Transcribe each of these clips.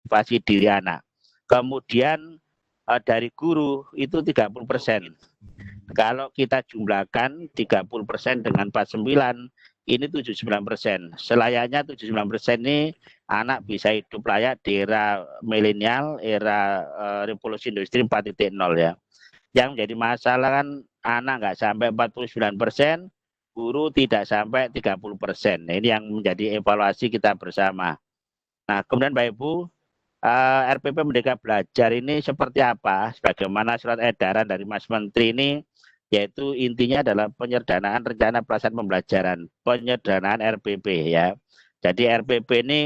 memotivasi diri anak. Kemudian dari guru itu 30%. Kalau kita jumlahkan 30% dengan 49, ini 79%. Selayaknya 79% ini anak bisa hidup layak di era milenial, era revolusi industri 4.0 ya. Yang menjadi masalah kan anak nggak sampai 49%, guru tidak sampai 30%. Nah, ini yang menjadi evaluasi kita bersama. Nah, kemudian Bapak Ibu, RPP Merdeka Belajar ini seperti apa? Sebagaimana surat edaran dari Mas Menteri ini, yaitu intinya adalah penyederhanaan rencana pelaksanaan pembelajaran, penyederhanaan RPP ya. Jadi RPP ini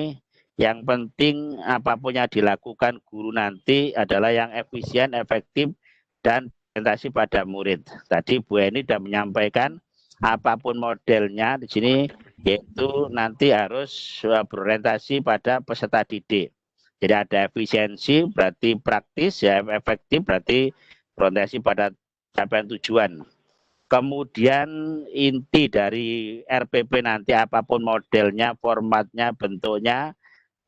yang penting apapun yang dilakukan guru nanti adalah yang efisien, efektif, dan orientasi pada murid. Tadi Bu Eni sudah menyampaikan apapun modelnya di sini, yaitu nanti harus berorientasi pada peserta didik. Jadi ada efisiensi berarti praktis, ya efektif berarti berorientasi pada capaian tujuan. Kemudian inti dari RPP nanti apapun modelnya, formatnya, bentuknya,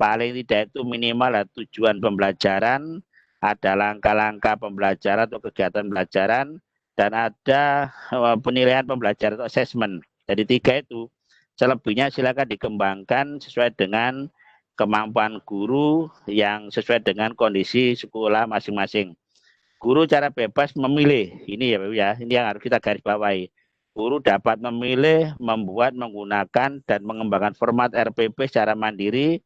paling tidak itu minimal tujuan pembelajaran, ada langkah-langkah pembelajaran atau kegiatan pembelajaran, dan ada penilaian pembelajaran atau assessment. Jadi 3 itu. Selebihnya silakan dikembangkan sesuai dengan kemampuan guru yang sesuai dengan kondisi sekolah masing-masing. Guru cara bebas memilih, ini ya Bapak ya, ini yang harus kita garis bawahi. Guru dapat memilih, membuat, menggunakan, dan mengembangkan format RPP secara mandiri,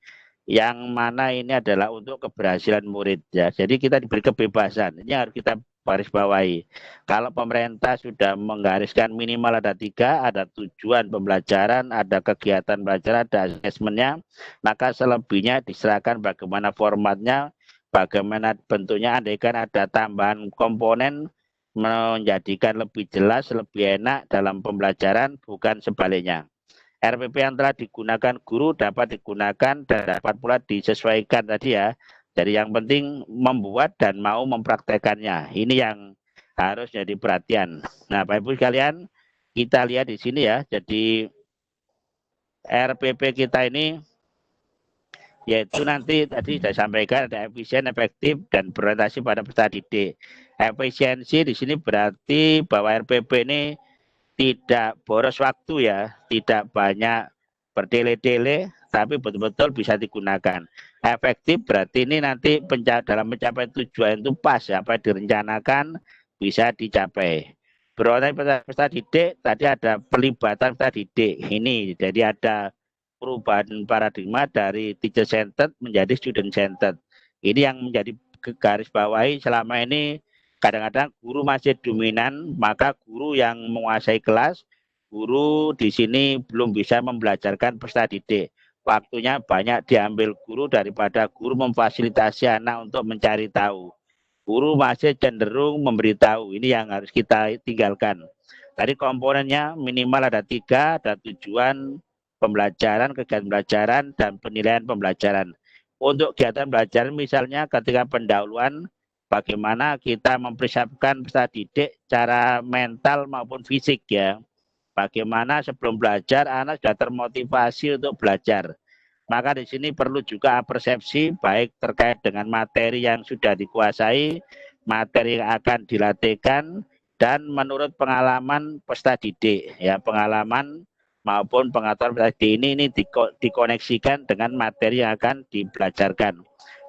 yang mana ini adalah untuk keberhasilan murid ya. Jadi kita diberi kebebasan, ini harus kita garis bawahi. Kalau pemerintah sudah menggariskan minimal ada 3, ada tujuan pembelajaran, ada kegiatan belajar, ada asesmennya, maka selebihnya diserahkan bagaimana formatnya, bagaimana bentuknya, andaikan ada tambahan komponen menjadikan lebih jelas, lebih enak dalam pembelajaran, bukan sebaliknya. RPP yang telah digunakan guru dapat digunakan dan dapat pula disesuaikan tadi ya. Jadi yang penting membuat dan mau mempraktekannya. Ini yang harus jadi perhatian. Nah, Bapak Ibu sekalian, kita lihat di sini ya. Jadi RPP kita ini yaitu nanti tadi saya sampaikan ada efisien, efektif, dan berorientasi pada peserta didik. Efisiensi di sini berarti bahwa RPP ini tidak boros waktu ya, tidak banyak bertele-tele, tapi betul-betul bisa digunakan. Efektif berarti ini nanti dalam mencapai tujuan itu pas, apa yang direncanakan bisa dicapai. Berorientasi pada peserta didik, tadi ada pelibatan peserta didik. Ini jadi ada perubahan paradigma dari teacher centered menjadi student centered. Ini yang menjadi garis bawahi selama ini. Kadang-kadang guru masih dominan, maka guru yang menguasai kelas, guru di sini belum bisa membelajarkan peserta didik. Waktunya banyak diambil guru daripada guru memfasilitasi anak untuk mencari tahu. Guru masih cenderung memberitahu, ini yang harus kita tinggalkan. Tadi komponennya minimal ada 3, ada tujuan pembelajaran, kegiatan pembelajaran, dan penilaian pembelajaran. Untuk kegiatan pembelajaran misalnya ketika pendahuluan, bagaimana kita mempersiapkan peserta didik secara mental maupun fisik ya. Bagaimana sebelum belajar anak sudah termotivasi untuk belajar. Maka di sini perlu juga persepsi baik terkait dengan materi yang sudah dikuasai, materi yang akan dilatihkan, dan menurut pengalaman peserta didik ya, pengalaman maupun pengetahuan peserta didik ini dikoneksikan dengan materi yang akan dibelajarkan.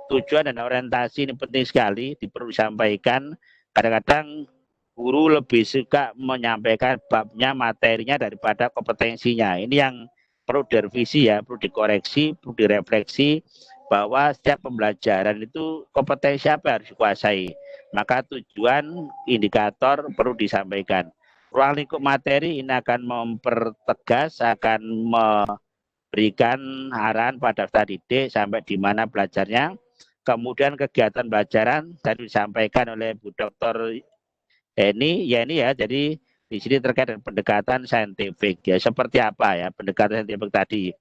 Tujuan dan orientasi ini penting sekali, perlu disampaikan. Kadang-kadang guru lebih suka menyampaikan babnya, materinya daripada kompetensinya. Ini yang perlu direvisi ya, perlu dikoreksi, perlu direfleksi bahwa setiap pembelajaran itu kompetensi apa yang harus dikuasai. Maka tujuan, indikator perlu disampaikan. Ruang lingkup materi ini akan mempertegas, akan memberikan arahan pada peserta didik sampai di mana belajarnya. Kemudian kegiatan pembelajaran tadi disampaikan oleh Bu Dr. Ini ya, jadi di sini terkait dengan pendekatan saintifik ya, seperti apa ya pendekatan saintifik tadi.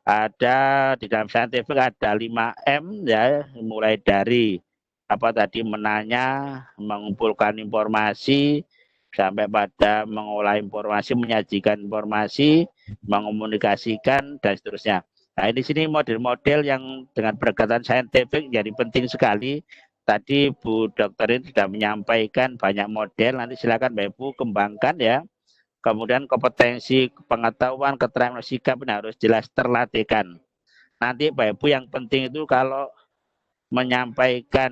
Ada di dalam saintifik ada 5M ya, mulai dari apa tadi menanya, mengumpulkan informasi, sampai pada mengolah informasi, menyajikan informasi, mengomunikasikan, dan seterusnya. Nah, di sini model-model yang dengan pendekatan saintifik jadi penting sekali. Tadi Bu Dokter ini sudah menyampaikan banyak model, nanti silakan Bapak Ibu kembangkan ya. Kemudian kompetensi, pengetahuan, keterampilan sikap ini harus jelas terlatihkan. Nanti Bapak Ibu yang penting itu kalau menyampaikan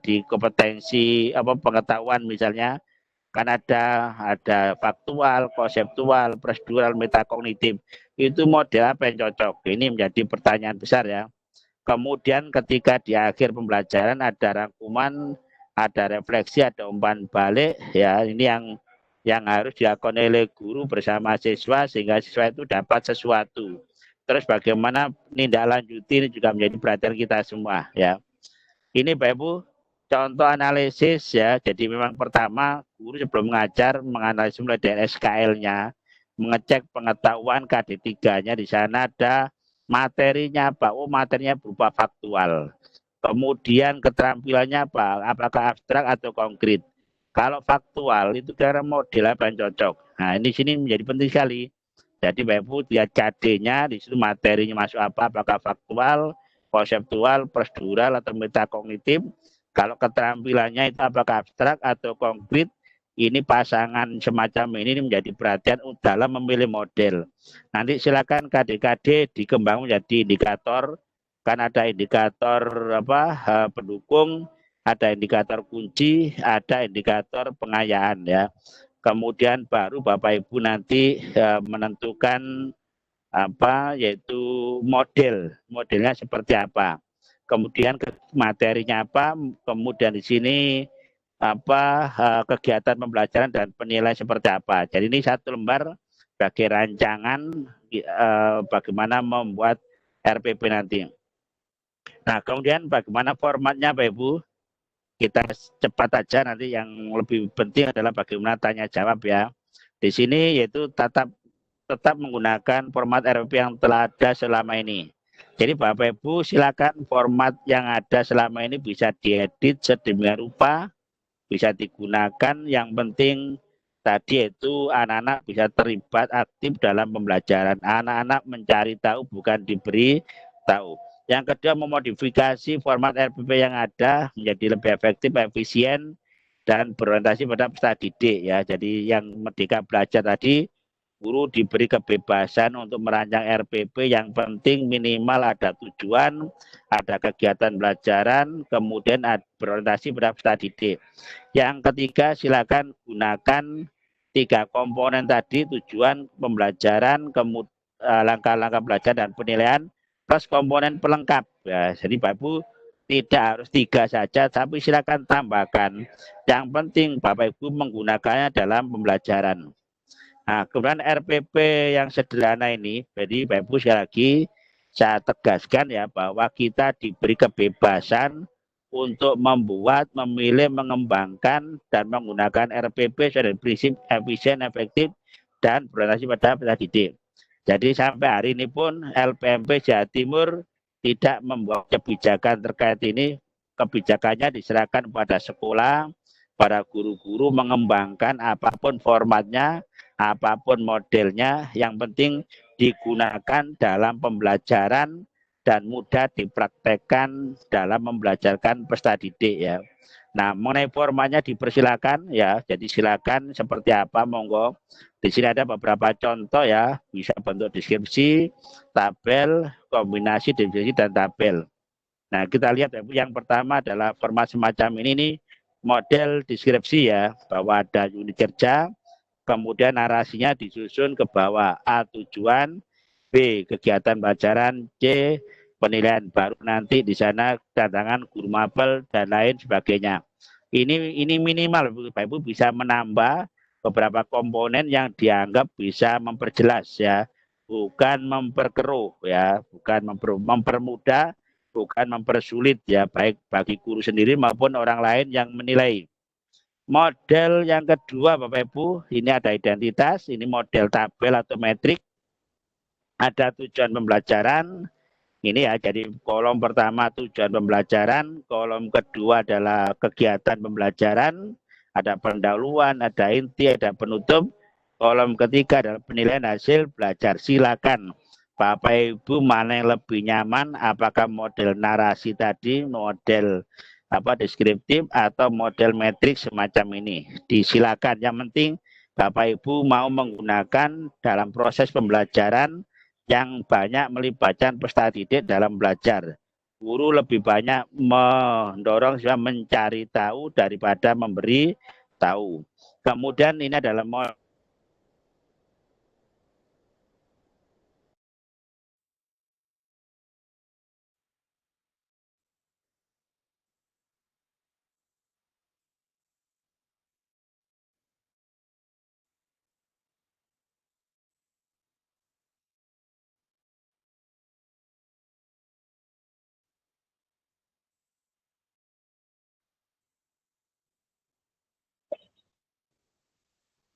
di kompetensi pengetahuan misalnya kan ada faktual, konseptual, prosedural, metakognitif. Itu model apa yang cocok? Ini menjadi pertanyaan besar ya. Kemudian ketika di akhir pembelajaran ada rangkuman, ada refleksi, ada umpan balik ya, ini yang harus dilakukan oleh guru bersama siswa sehingga siswa itu dapat sesuatu. Terus bagaimana menindaklanjuti ini juga menjadi perhatian kita semua ya. Ini Bapak Ibu contoh analisis ya. Jadi memang pertama guru sebelum mengajar menganalisis mulai dari SKL-nya, mengecek pengetahuan KD3-nya, di sana ada materinya apa? Oh, materinya berupa faktual. Kemudian keterampilannya apa? Apakah abstrak atau konkret? Kalau faktual itu karena model apa yang cocok. Nah, ini sini menjadi penting sekali. Jadi Bapak Ibu lihat KD-nya, di situ materinya masuk apa? Apakah faktual, konseptual, prosedural atau metakognitif. Kalau keterampilannya itu apakah abstrak atau konkret, ini pasangan semacam ini menjadi perhatian dalam memilih model. Nanti silakan KD-KD dikembang menjadi indikator, kan ada indikator pendukung, ada indikator kunci, ada indikator pengayaan ya. Kemudian baru Bapak Ibu nanti menentukan yaitu modelnya seperti apa, kemudian materinya apa, kemudian di sini kegiatan pembelajaran dan penilaian seperti apa. Jadi ini satu lembar sebagai rancangan bagaimana membuat RPP nanti. Nah, kemudian bagaimana formatnya Bapak Ibu? Kita cepat aja, nanti yang lebih penting adalah bagaimana tanya jawab ya. Di sini yaitu tetap menggunakan format RPP yang telah ada selama ini. Jadi Bapak Ibu silakan format yang ada selama ini bisa diedit sedemikian rupa, bisa digunakan. Yang penting tadi itu anak-anak bisa terlibat aktif dalam pembelajaran. Anak-anak mencari tahu bukan diberi tahu. Yang kedua, memodifikasi format RPP yang ada menjadi lebih efektif, efisien, dan berorientasi pada peserta didik ya. Jadi yang Merdeka Belajar tadi, guru diberi kebebasan untuk merancang RPP, yang penting minimal ada tujuan, ada kegiatan pelajaran, kemudian berorientasi pada peserta didik. Yang ketiga, silakan gunakan 3 komponen tadi, tujuan, pembelajaran, kemudian langkah-langkah belajar dan penilaian, plus komponen pelengkap. Ya, jadi Bapak Ibu tidak harus 3 saja, tapi silakan tambahkan. Yang penting Bapak Ibu menggunakannya dalam pembelajaran. Nah, kemudian RPP yang sederhana ini, jadi Bapak Ibu sekali lagi saya tegaskan ya bahwa kita diberi kebebasan untuk membuat, memilih, mengembangkan, dan menggunakan RPP sesuai dengan prinsip efisien, efektif, dan berorientasi pada peserta didik. Jadi sampai hari ini pun LPMP Jawa Timur tidak membuat kebijakan terkait ini. Kebijakannya diserahkan pada sekolah, para guru-guru mengembangkan apapun formatnya, apapun modelnya, yang penting digunakan dalam pembelajaran dan mudah dipraktekkan dalam membelajarkan peserta didik ya. Nah, mengenai formatnya dipersilakan ya. Jadi silakan seperti apa, monggo. Di sini ada beberapa contoh ya, bisa bentuk deskripsi, tabel, kombinasi deskripsi dan tabel. Nah, kita lihat yang pertama adalah format semacam ini nih, model deskripsi ya, bahwa ada unit kerja, kemudian narasinya disusun ke bawah. A, tujuan, B, kegiatan pelajaran, C, penilaian. Baru nanti di sana tantangan guru mapel dan lain sebagainya. Ini minimal Bapak Ibu bisa menambah beberapa komponen yang dianggap bisa memperjelas ya, bukan memperkeruh ya, bukan mempermudah, bukan mempersulit ya, baik bagi guru sendiri maupun orang lain yang menilai. Model yang kedua Bapak Ibu, ini ada identitas, ini model tabel atau metrik, ada tujuan pembelajaran, ini ya, jadi kolom pertama tujuan pembelajaran, kolom kedua adalah kegiatan pembelajaran, ada pendahuluan, ada inti, ada penutup, kolom ketiga adalah penilaian hasil belajar. Silakan Bapak Ibu mana yang lebih nyaman, apakah model narasi tadi, model deskriptif atau model metrik semacam ini. Disilakan, yang penting Bapak Ibu mau menggunakan dalam proses pembelajaran yang banyak melibatkan peserta didik dalam belajar. Guru lebih banyak mendorong supaya mencari tahu daripada memberi tahu. Kemudian ini adalah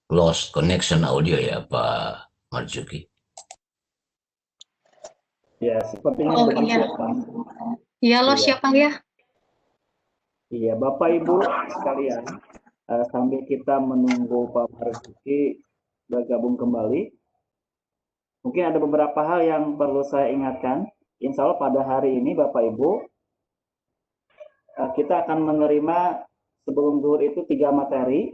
lost connection audio ya Pak Marzuki. Ya, sepertinya begitu iya. ya Pak. Iya, los ya Pak ya. Iya, Bapak Ibu sekalian, sambil kita menunggu Pak Marzuki bergabung kembali, mungkin ada beberapa hal yang perlu saya ingatkan. Insya Allah pada hari ini Bapak Ibu, kita akan menerima sebelum zuhur itu 3 materi.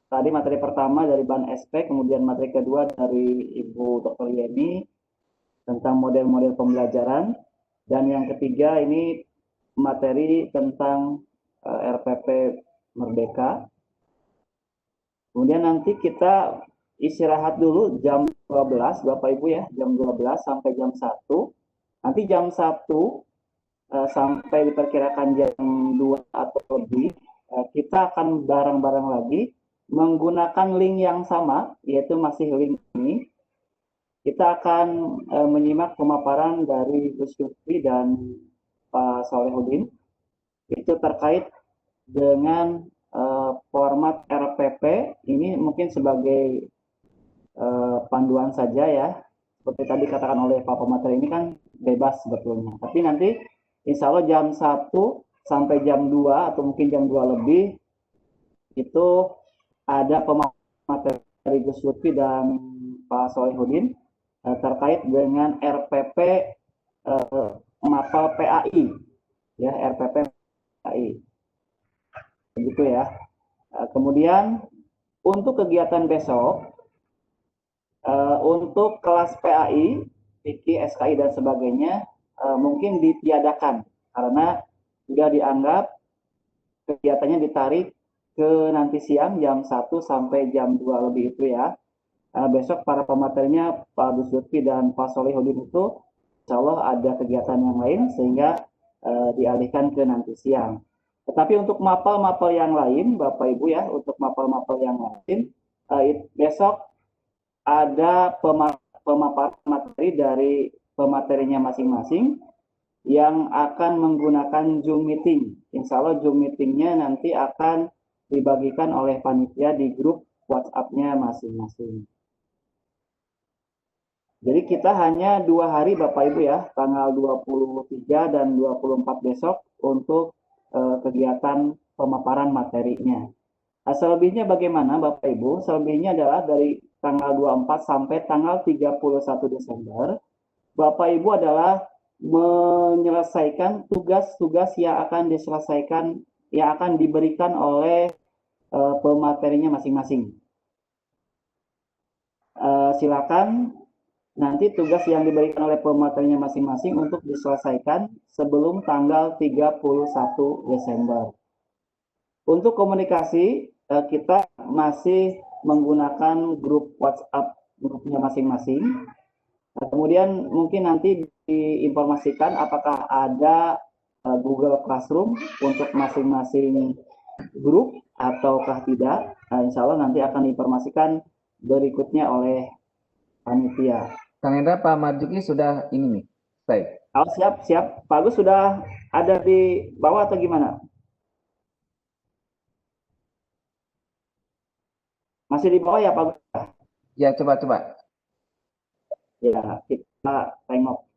Tadi materi pertama dari Ban SP, kemudian materi kedua dari Ibu Dr. Yeni tentang model-model pembelajaran, dan yang ketiga ini materi tentang RPP Merdeka. Kemudian nanti kita istirahat dulu jam 12 Bapak Ibu ya, jam 12 sampai jam 1. Nanti jam 1 sampai diperkirakan jam 2 atau lebih, kita akan bareng-bareng lagi menggunakan link yang sama, yaitu masih link ini. Kita akan menyimak pemaparan dari Gus Yufri dan Pak Solehudin. Itu terkait dengan format RPP. Ini mungkin sebagai panduan saja ya. Seperti tadi katakan oleh Pak Pemateri, ini kan bebas sebetulnya. Tapi nanti insya Allah jam 1 sampai jam 2 atau mungkin jam 2 lebih itu ada pemateri dari Gus Yufri dan Pak Solehudin terkait dengan RPP MAPAL PAI ya, RPP PAI begitu ya. Kemudian untuk kegiatan besok, untuk kelas PAI, PIKI, SKI dan sebagainya mungkin ditiadakan karena sudah dianggap kegiatannya ditarik ke nanti siang jam 1 sampai jam 2 lebih itu ya. Besok para pematerinya Pak Gus Lutfi dan Pak Solehudin itu insya Allah ada kegiatan yang lain sehingga dialihkan ke nanti siang. Tetapi untuk mapel-mapel yang lain Bapak Ibu ya, untuk mapel-mapel yang lain besok ada pemaparan materi dari pematerinya masing-masing yang akan menggunakan Zoom meeting. Insya Allah Zoom meetingnya nanti akan dibagikan oleh panitia di grup WhatsApp-nya masing-masing. Jadi kita hanya 2 hari Bapak Ibu ya, tanggal 23 dan 24 besok untuk kegiatan pemaparan materinya. Selebihnya bagaimana Bapak Ibu? Selebihnya adalah dari tanggal 24 sampai tanggal 31 Desember. Bapak Ibu adalah menyelesaikan tugas-tugas yang akan diselesaikan, yang akan diberikan oleh pematerinya masing-masing. Silakan nanti tugas yang diberikan oleh pematerinya masing-masing untuk diselesaikan sebelum tanggal 31 Desember. Untuk komunikasi, kita masih menggunakan grup WhatsApp grupnya masing-masing. Kemudian mungkin nanti diinformasikan apakah ada Google Classroom untuk masing-masing grup ataukah tidak. Insya Allah nanti akan diinformasikan berikutnya oleh panitia. Kang Hendra, Pak Marzuki sudah ini nih, baik. Oh, siap. Pak Agus sudah ada di bawah atau gimana? Masih di bawah ya Pak Agus? Ya, coba. Ya, kita tengok.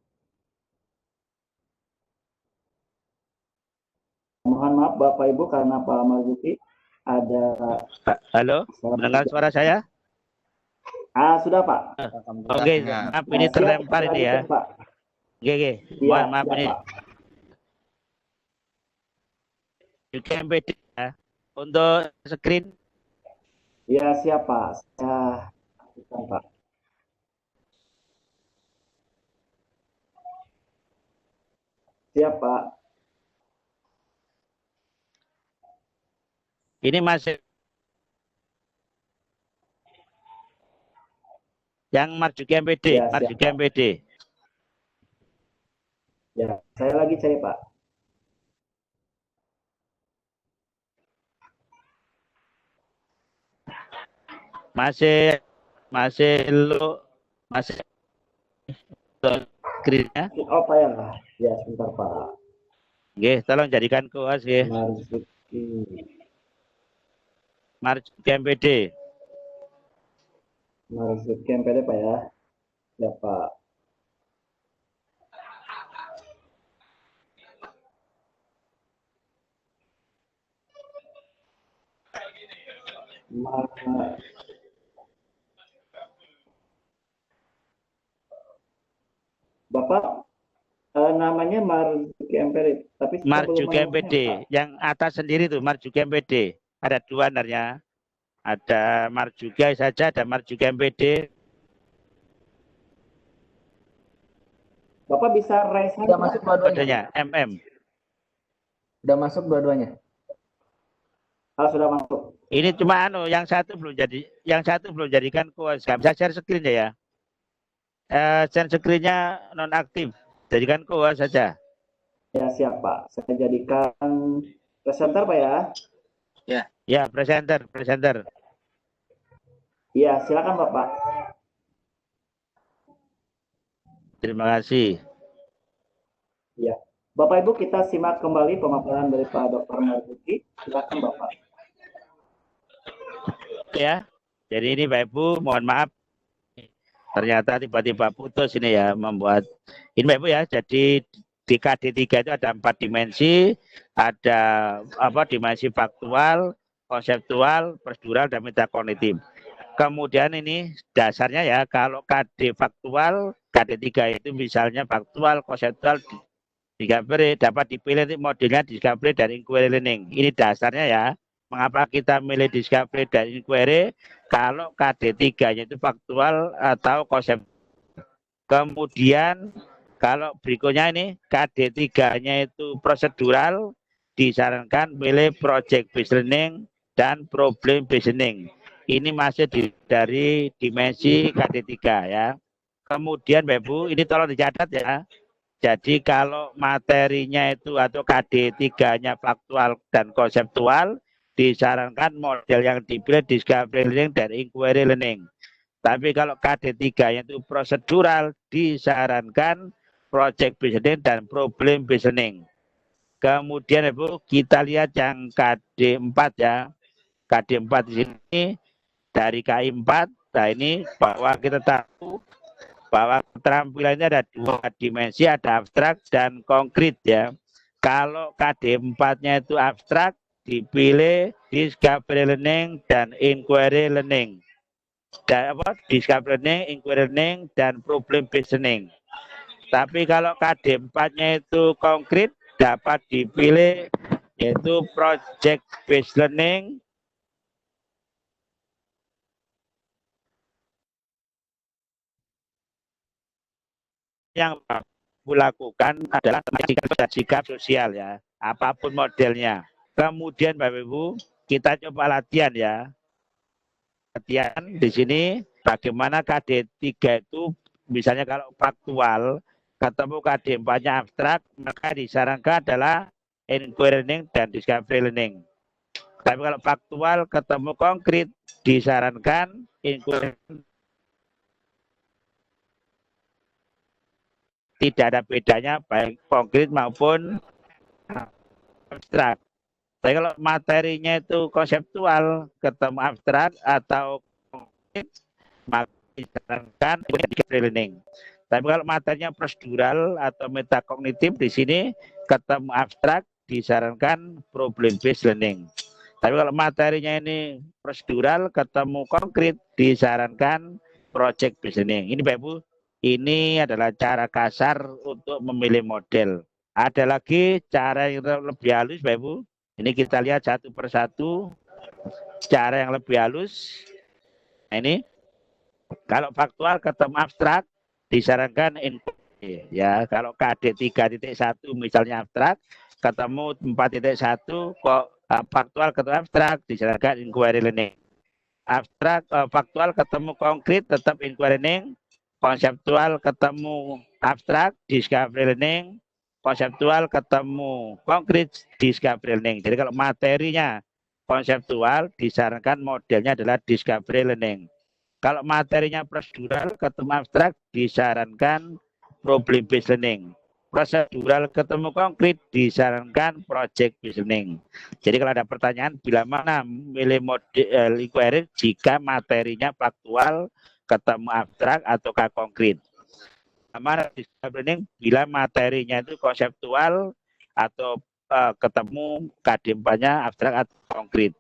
Mohon maaf Bapak Ibu karena Pak Marzuki ada. Halo, mendengar suara saya? Sudah Pak. Oke, maaf ini Siap, terlempar ini ya. lanjutkan, Pak. Oke. Iya, Mohon maaf siap, ini. Pak. Juga MPD ya. Untuk screen Iya, siap Pak. Saya lanjutkan, Pak. Siap Pak. ini masih yang Marjuki MPD, Ya, siap, Marjuki Pak. MPD. Ya, saya lagi cari Pak. Masih masih screen-nya. Oh Pak ya. Ya, sebentar Pak. Oke, tolong jadikan kuas ya. Marzuki. Marjuki MPD. Marzuki MPD Pak ya. Ya Pak. Bapak namanya Marzuki MPD, tapi saya belum Marjuki menemukan, MPD. Pak. Yang atas sendiri tuh Marjuki MPD. Ada dua sebenarnya. Ada Marjuki saja, ada Marjuki MPD. Bapak bisa raise hand, Sudah Pak? masuk dua-duanya. Kodenya MM. Sudah masuk dua-duanya. Sudah masuk. Ini cuma yang satu belum jadi, yang satu belum jadikan kuas. Nggak bisa share screen ya. Share screen-nya nonaktif. Jadikan kuas saja. Ya siap Pak. Saya jadikan presenter Pak ya. Ya, presenter. Iya, silakan Bapak. Terima kasih. Ya. Bapak Ibu, kita simak kembali pemaparan dari Pak Dr. Marzuki. Silakan Bapak. Ya. Jadi ini Pak Ibu, mohon maaf. Ternyata tiba-tiba putus ini ya, membuat ini Pak Ibu ya. Jadi di KD3 itu ada 4 dimensi, ada dimensi faktual, konseptual, prosedural, dan metakognitif. Kemudian ini dasarnya ya, kalau KD faktual, KD3 itu misalnya faktual, konseptual, discovery, dapat dipilih modelnya discovery dan inquiry learning. Ini dasarnya ya. Mengapa kita milih discovery dan inquiry? Kalau KD3-nya itu faktual atau konsep. Kemudian kalau berikutnya ini KD3-nya itu prosedural, disarankan milih project based learning dan problem based learning. Ini masih dari dimensi KD3 ya. Kemudian Bapak Ibu, ini tolong dicatat ya. Jadi kalau materinya itu atau KD3-nya faktual dan konseptual, disarankan model yang dipilih discovery learning dan inquiry learning. Tapi kalau KD3-nya itu prosedural, disarankan project based learning dan problem based learning. Kemudian Ibu, kita lihat yang KD4 ya. KD4 di sini dari KI4. Nah ini bahwa kita tahu bahwa keterampilannya ada 2 dimensi, ada abstrak dan konkret ya. Kalau KD4-nya itu abstrak, dipilih discovery learning dan inquiry learning. Dan discovery learning, inquiry learning, dan problem based learning. Tapi kalau KD4-nya itu konkret, dapat dipilih yaitu project based learning, yang lakukan adalah sikap sosial ya, apapun modelnya. Kemudian Bapak Ibu, kita coba latihan ya. Latihan di sini bagaimana KD3 itu misalnya kalau faktual ketemu KD4-nya abstrak, maka disarankan adalah inquiry learning dan discovery learning. Tapi kalau faktual ketemu konkret, disarankan inquiry. Tidak ada bedanya baik konkret maupun abstrak. Tapi kalau materinya itu konseptual, ketemu abstrak atau konkret, maka disarankan learning. Tapi kalau materinya prosedural atau metakognitif, di sini ketemu abstrak, disarankan problem based learning. Tapi kalau materinya ini prosedural, ketemu konkret, disarankan project reasoning. Ini Bapak Ibu, ini adalah cara kasar untuk memilih model. Ada lagi cara yang lebih halus Bapak Ibu. Ini kita lihat satu persatu cara yang lebih halus. Nah, ini kalau faktual ketemu abstrak disarankan ya. Kalau KD 3.1 misalnya abstrak ketemu 4.1 kok faktual ketemu abstrak disarankan inquiry learning. Abstrak faktual ketemu konkret tetap inquiry learning. Konseptual ketemu abstrak discovery learning. Konseptual ketemu konkret discovery learning. Jadi kalau materinya konseptual disarankan modelnya adalah discovery learning. Kalau materinya prosedural ketemu abstrak disarankan problem based learning. Prosedural ketemu konkret disarankan project based learning. Jadi kalau ada pertanyaan bila mana milih model inquiry jika materinya faktual ketemu abstrak ataukah konkret. Mana discovery learning bila materinya itu konseptual atau ketemu KD4-nya abstrak atau konkret.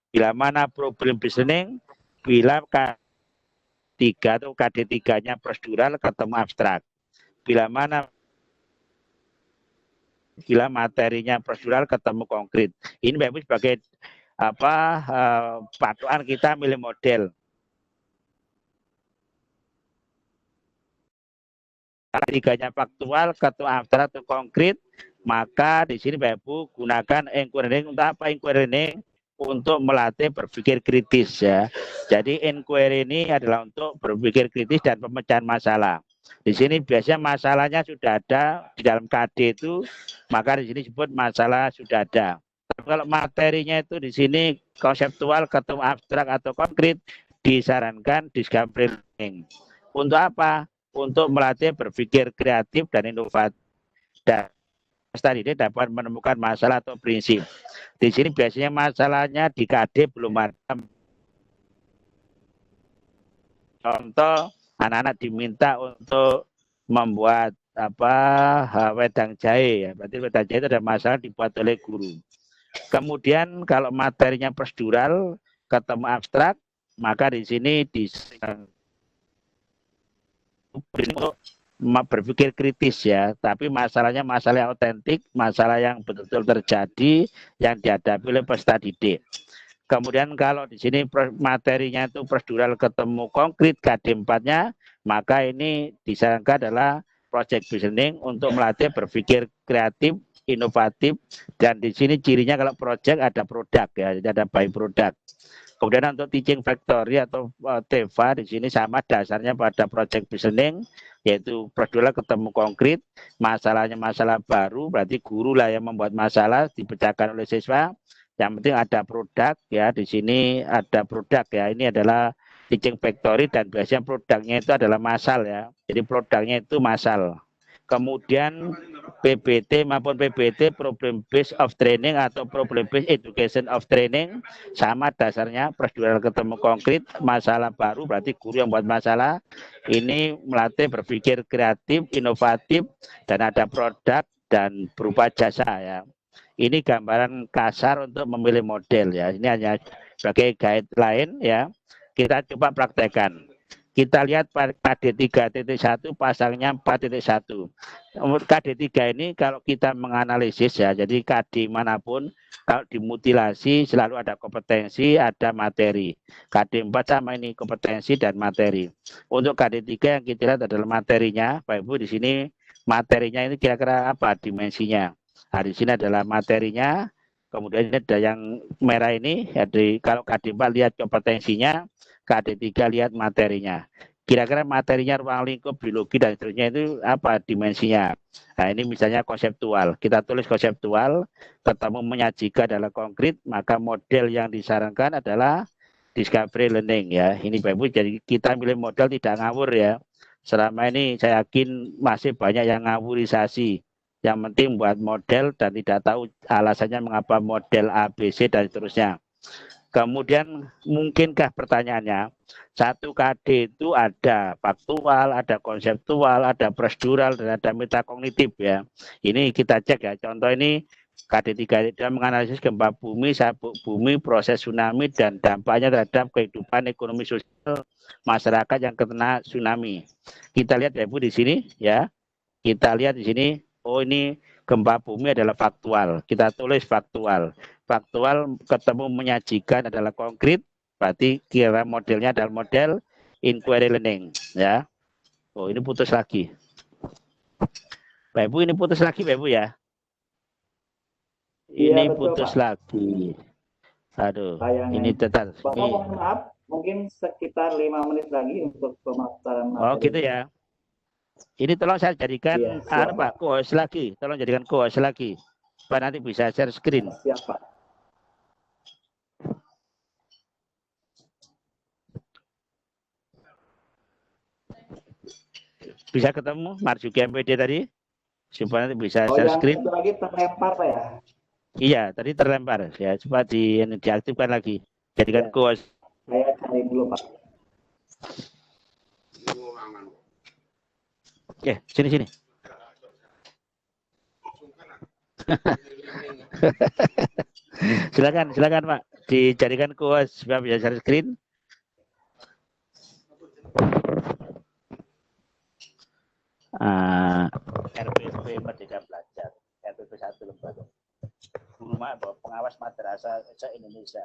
Bila mana problem based learning bila KD3 atau KD3-nya prosedural ketemu abstrak. Bila materinya prosedural ketemu konkret. Ini Bapak sebagai patokan kita milih model. Tiganya faktual ketemu abstrak atau konkret, maka di sini Bapak Ibu gunakan inquiry learning untuk apa? Inquiry learning untuk melatih berpikir kritis ya. Jadi inquiry ini adalah untuk berpikir kritis dan pemecahan masalah. Di sini biasanya masalahnya sudah ada di dalam KD itu, maka di sini disebut masalah sudah ada. Tapi kalau materinya itu di sini konseptual ketemu abstrak atau konkret, disarankan discovery learning. Untuk apa? Untuk melatih berpikir kreatif dan inovatif. Dan tadi dia dapat menemukan masalah atau prinsip. Di sini biasanya masalahnya di KD belum ada. Contoh, anak-anak diminta untuk membuat wedang jahe ya. Berarti wedang jahe itu ada masalah dibuat oleh guru. Kemudian kalau materinya prosedural ketemu abstrak, maka di sini untuk berpikir kritis ya, tapi masalahnya masalah yang otentik, masalah yang betul-betul terjadi yang dihadapi oleh peserta didik. Kemudian kalau di sini materinya itu prosedural ketemu konkret KD4-nya, maka ini disarankan adalah project listening untuk melatih berpikir kreatif, inovatif, dan di sini cirinya kalau project ada produk ya, jadi ada by product. Kemudian untuk teaching factory atau TEVA di sini sama dasarnya pada project listening, yaitu prosedural ketemu konkret, masalahnya masalah baru, berarti guru lah yang membuat masalah dipecahkan oleh siswa. Yang penting ada produk ya, di sini ada produk ya. Ini adalah teaching factory dan biasanya produknya itu adalah masal ya. Jadi produknya itu masal. Kemudian PBT maupun PBT problem based of training atau problem based education of training sama dasarnya prosedural ketemu konkret, masalah baru berarti guru yang buat masalah. Ini melatih berpikir kreatif, inovatif dan ada produk dan berupa jasa ya. Ini gambaran kasar untuk memilih model ya. Ini hanya sebagai guideline ya. Kita coba praktekkan. Kita lihat KD 3.1 pasangnya 4.1. KD 3 ini kalau kita menganalisis ya, jadi KD manapun kalau dimutilasi selalu ada kompetensi, ada materi. KD 4 sama ini kompetensi dan materi. Untuk KD 3 yang kita lihat adalah materinya. Bapak Ibu di sini materinya ini kira-kira apa dimensinya? Nah, di sini adalah materinya. Kemudian ada yang merah ini, jadi kalau KD 4 lihat kompetensinya, KD 3 lihat materinya. Kira-kira materinya ruang lingkup, biologi dan seterusnya itu apa dimensinya. Nah ini misalnya konseptual. Kita tulis konseptual, ketemu menyajikan adalah konkret, maka model yang disarankan adalah discovery learning ya. Ini Bapak Ibu, jadi kita milih model tidak ngawur ya. Selama ini saya yakin masih banyak yang ngawurisasi. Yang penting buat model dan tidak tahu alasannya mengapa model A, B, C dan seterusnya. Kemudian mungkinkah pertanyaannya, satu KD itu ada faktual, ada konseptual, ada prosedural, dan ada metakognitif ya. Ini kita cek ya. Contoh ini KD3 dalam menganalisis gempa bumi, sabuk bumi, proses tsunami, dan dampaknya terhadap kehidupan ekonomi sosial masyarakat yang terkena tsunami. Kita lihat ya Bu di sini ya. Kita lihat di sini, oh ini gempa bumi adalah faktual. Kita tulis faktual. Faktual ketemu menyajikan adalah konkret, berarti kira modelnya adalah model inquiry learning ya. Oh ini putus lagi. Bapak Ibu ini putus lagi Bapak Ibu ya. Ini Iya, betul, putus Pak. lagi. Aduh, Sayangnya. ini tetap. Bapak mohon maaf, mungkin sekitar 5 menit lagi untuk pemaparan Oh materi. gitu ya. Ini tolong saya jadikan Iya, siap, Pak, co-host lagi. Tolong jadikan co-host lagi. Pak nanti bisa share screen. Siap, Pak. Bisa ketemu Marzuki MPD tadi? Supaya nanti bisa Oh, share yang screen. satu lagi terlempar, Pak ya? Iya, tadi terlempar ya. Coba diaktifkan lagi. Jadikan Ya. co-host. Saya cari dulu, Pak. Oke, sini. Silakan Pak. Dijadikan co-host supaya bisa share screen. RPP Merdeka Belajar, RPP 1 lembaga. Rumah pengawas madrasah se-Indonesia.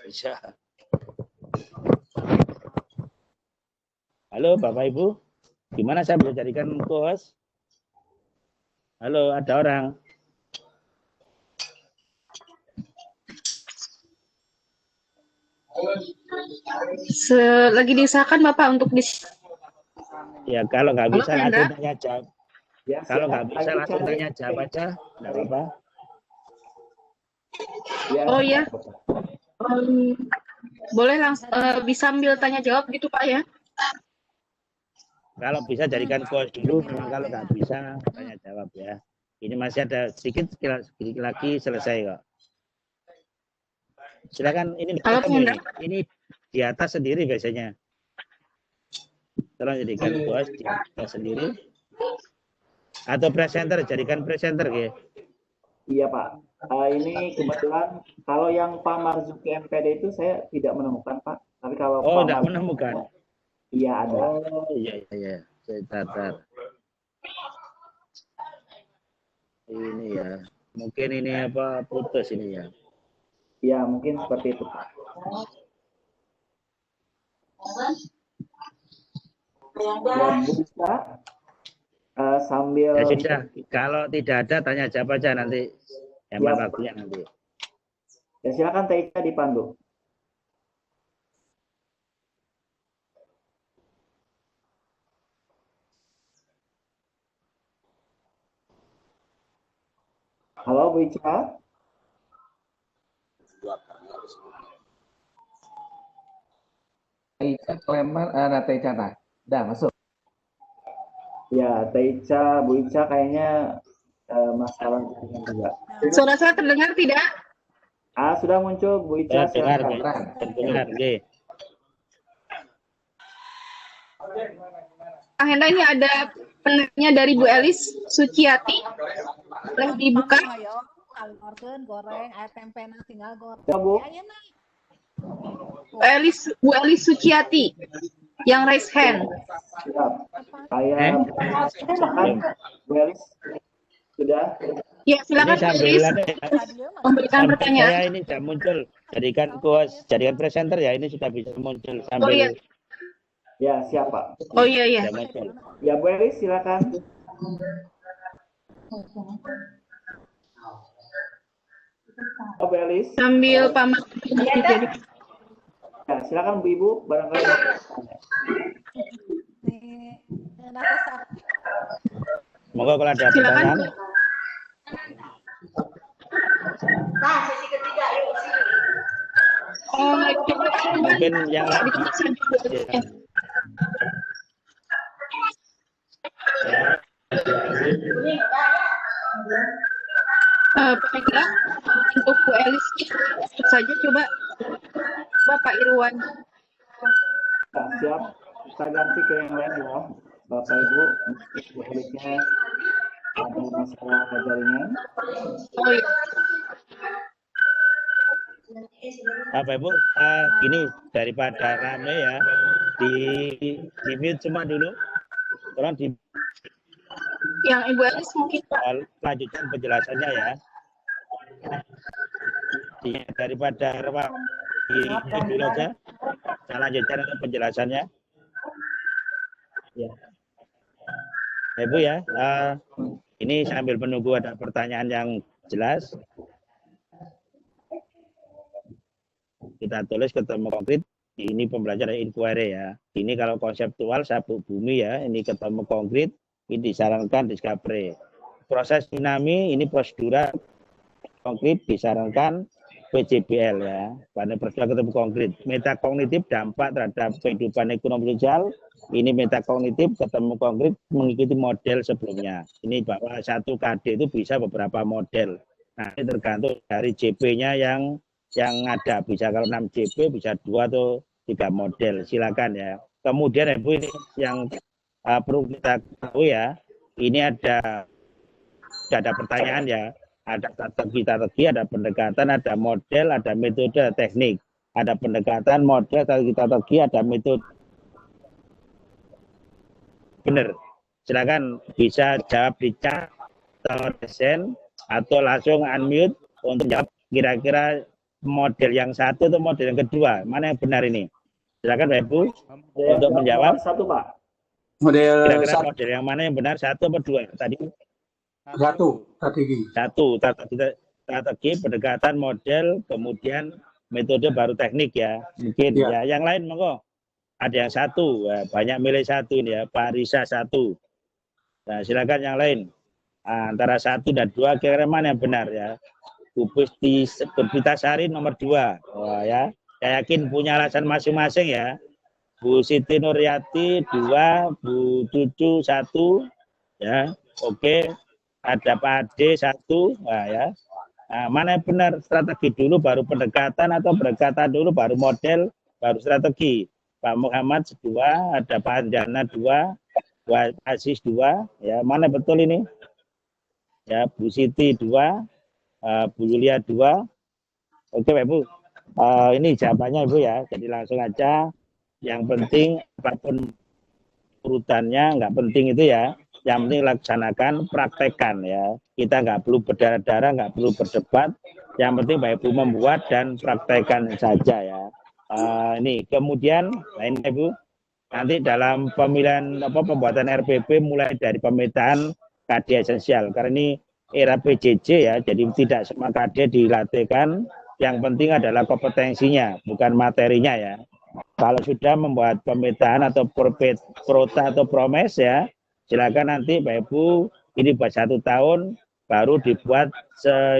Bisa. Halo Bapak Ibu, gimana saya bisa jadikan co-host? Halo, ada orang? Lagi diusahakan Bapak untuk Ya kalau nggak Halo, bisa Pak Hendra? langsung tanya jawab. Ya, Kalau siap. nggak bisa Lagi langsung cari. tanya jawab aja, nggak apa-apa. Ya, Oh, iya. Bapak. Boleh langsung bisa sambil tanya jawab gitu Pak ya? Kalau bisa jadikan course dulu, memang kalau nggak bisa tanya jawab ya. Ini masih ada sedikit lagi selesai kok. Silakan ini Halo, ketemu Pak ini di atas sendiri biasanya. Tolong jadikan course di atas sendiri. Atau presenter, jadikan presenter ya. Iya, Pak. Ini kebetulan kalau yang Pak Marzuki MPD itu saya tidak menemukan, Pak. Tapi kalau Oh, Pak tidak Marzuki, menemukan. iya ada. Oh, iya. Sebentar. Ini ya. Mungkin ini apa putus ini ya. Iya, mungkin seperti itu, Pak. Ya, bisa sambil Ya sudah, kalau tidak ada tanya jawab aja nanti. Hemat Ya. waktunya nanti. ya silakan Teica dipandu. Halo Bu Ica. Teica kelempar, Teica nah. Dah masuk. Ya, Teica, Bu Ica kayaknya masalah jaringan juga. Suara saya terdengar tidak? Sudah muncul Bu Ica, Dengar, silakan. dengar, nggih. Pak Hendra, ini ada penanya dari Bu Elis Suciati. Boleh dibuka? Goreng air tempe tinggal goreng. Ya, Bu. Bu Elis Suciati yang raise hand. Siap. Saya silakan Bu Elis. Sudah. Ya, silakan Bu Ini Elis memberikan sambil pertanyaan. saya ini sudah muncul. Jadikan presenter ya, ini sudah bisa muncul sambil Oh iya. Ya, siapa? Oh iya. sudah muncul. Ya, Bu Elis silakan. Oh, Bu Elis. Sambil Pak Mas. Ya, silakan Bu Ibu barangkali mau bertanya. Monggo kalau ada Silakan. pertanyaan. Mungkin yang Pak Hendra, untuk Bu Elis itu saja coba Bapak Irwan. Ya, siap. Kita ganti ke yang lain ya. Bapak Ibu, Bu Elisnya ada masalah jaringan. Oh iya. Bapak Ibu, gini daripada rame ya, di mute semua dulu. Tolong di Yang Ibu Elis mungkin Pak. lanjutkan penjelasannya ya. Daripada di dulu aja, saya lanjutkan penjelasannya. Ya. Ibu ya, ini sambil menunggu ada pertanyaan yang jelas. Kita tulis ketemu konkret, ini pembelajaran inquiry ya. Ini kalau konseptual sabuk bumi ya, ini ketemu konkret, ini disarankan discovery. Proses dinami, ini prosedural konkret disarankan PJBL ya. Pada prosedural ketemu konkret. Metakognitif dampak terhadap kehidupan ekonomi sosial, ini metakognitif ketemu konkret mengikuti model sebelumnya. Ini bahwa satu KD itu bisa beberapa model. Nah, ini tergantung dari JP-nya yang ada, bisa kalau 6 JP bisa 2 atau 3 model, silakan ya. Kemudian Ibu ini yang perlu kita ketahui ya, ini ada pertanyaan ya, ada strategi, ada pendekatan, ada model, ada metode, ada teknik, ada pendekatan, model, strategi, ada metode. Benar, silakan bisa jawab di chat atau resen atau langsung unmute untuk jawab kira-kira model yang satu atau model yang kedua, mana yang benar ini? Silakan Pak Ibu untuk menjawab. Satu Pak. Kira-kira model yang mana yang benar, satu atau dua tadi? Satu strategi. Satu strategi, pendekatan, model, kemudian metode baru teknik ya. Mungkin ya. Yang lain monggo. Ada yang satu, ya, banyak milih satu ini ya. Pak Risa satu. Nah silakan yang lain. Antara satu dan dua kira-kira mana yang benar ya? Bu Puspitasari nomor 2. Wah ya, saya yakin punya alasan masing-masing ya. Bu Siti Nuryati 2, Bu Cucu 1, ya. Oke. Ada Pak Ade 1, wah ya. Nah, mana yang benar, strategi dulu baru pendekatan atau pendekatan dulu baru model baru strategi. Pak Muhammad 2, ada Pak Anjana 2, Pak Aziz 2, ya. Mana betul ini? Ya, Bu Siti 2. Bu Yulia 2. Oke Pak Ibu, ini jawabannya Ibu ya, jadi langsung aja. Yang penting apapun urutannya nggak penting itu ya, yang penting laksanakan, praktekkan ya. Kita nggak perlu berdarah-darah, nggak perlu berdebat, yang penting Pak Ibu membuat dan praktekkan saja ya. Ini kemudian lain Ibu, nanti dalam pemilihan pembuatan RPP mulai dari pemetaan KD esensial, karena ini era PJJ ya, jadi tidak semua KD dilatihkan, yang penting adalah kompetensinya, bukan materinya ya. Kalau sudah membuat pemetaan atau prota atau promes ya, silakan nanti Pak Ibu, ini buat 1 tahun, baru dibuat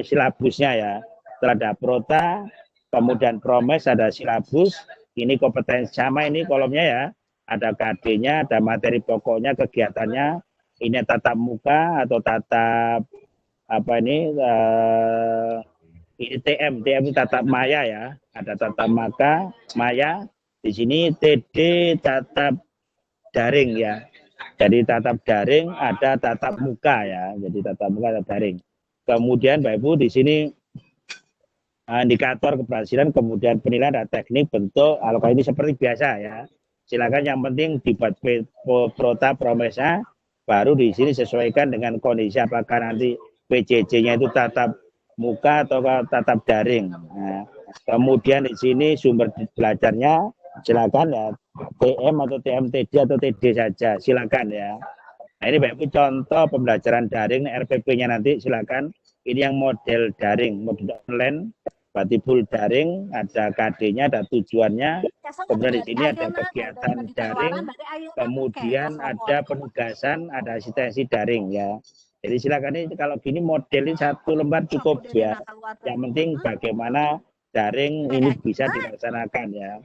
silabusnya ya. Setelah ada prota, kemudian promes, ada silabus, ini kompetensi sama ini kolomnya ya, ada KD-nya, ada materi pokoknya, kegiatannya, ini tatap muka atau tatap apa ini TM itu tatap maya ya, ada tatap maka maya, di sini TD tatap daring ya, jadi tatap daring ada tatap muka ya, jadi tatap muka tatap daring. Kemudian Bapak Ibu di sini indikator keberhasilan, kemudian penilaian ada teknik bentuk alokasi ini seperti biasa ya. Silakan yang penting dibuat prota promesa, baru di sini sesuaikan dengan kondisi apakah nanti PJJ-nya itu tatap muka atau tatap daring. Nah, kemudian di sini sumber belajarnya silakan ya, TM atau TMTD atau TD saja, silakan ya. Nah, ini Bapak Ibu contoh pembelajaran daring RPP-nya nanti silakan. Ini yang model daring, model online, batibul daring, ada KD-nya, ada tujuannya. Kemudian di sini ada kegiatan daring, kemudian ada penugasan, ada asistensi daring ya. Jadi silakan ini kalau gini model ini 1 lembar cukup ya. Yang penting bagaimana daring ini bisa dilaksanakan ya.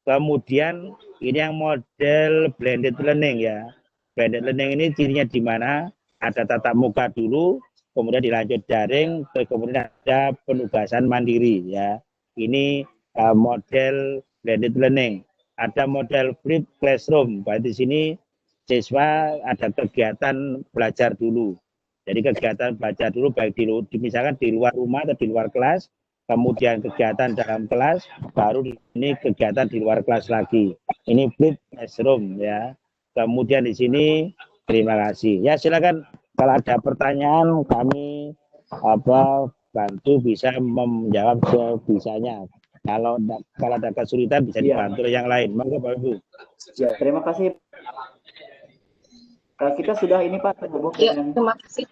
Kemudian ini yang model blended learning ya. Blended learning ini cirinya di mana? Ada tatap muka dulu, kemudian dilanjut daring, kemudian ada penugasan mandiri ya. Ini model blended learning. Ada model flip classroom. Berarti di sini siswa ada kegiatan belajar dulu. Jadi kegiatan baca dulu baik misalkan di luar rumah atau di luar kelas, kemudian kegiatan dalam kelas, baru ini kegiatan di luar kelas lagi. Ini flip classroom ya. Kemudian di sini terima kasih. Ya silakan kalau ada pertanyaan kami bantu bisa menjawab sebisanya. Kalau ada kesulitan bisa dibantu oleh yang lain. Monggo Bapak Ibu. Ya, terima kasih. Kita sudah ini Pak terhubung Ya, dengan terima kasih.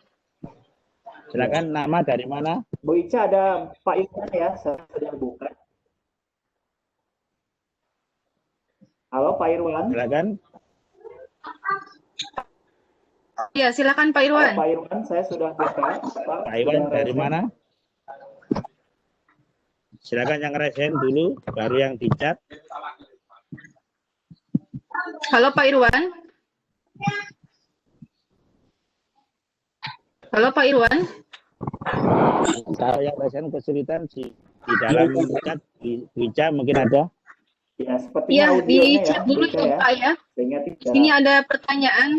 Silakan nama dari mana? Bu Ica, ada Pak Irwan ya, saya sudah buka. Halo Pak Irwan. Silakan. Ya, silakan Pak Irwan. Pak Irwan, saya sudah buka. Pak Irwan dari mana? Silakan yang resen dulu, baru yang di chat. Halo Pak Irwan. Halo Pak Irwan. Kalau yang resen kesulitan di dalam chat Wija mungkin ada. Ya, sepertinya Ya, di audionya chat dulu Wija ya Pak ya. Sehingga tidak Ini ada pertanyaan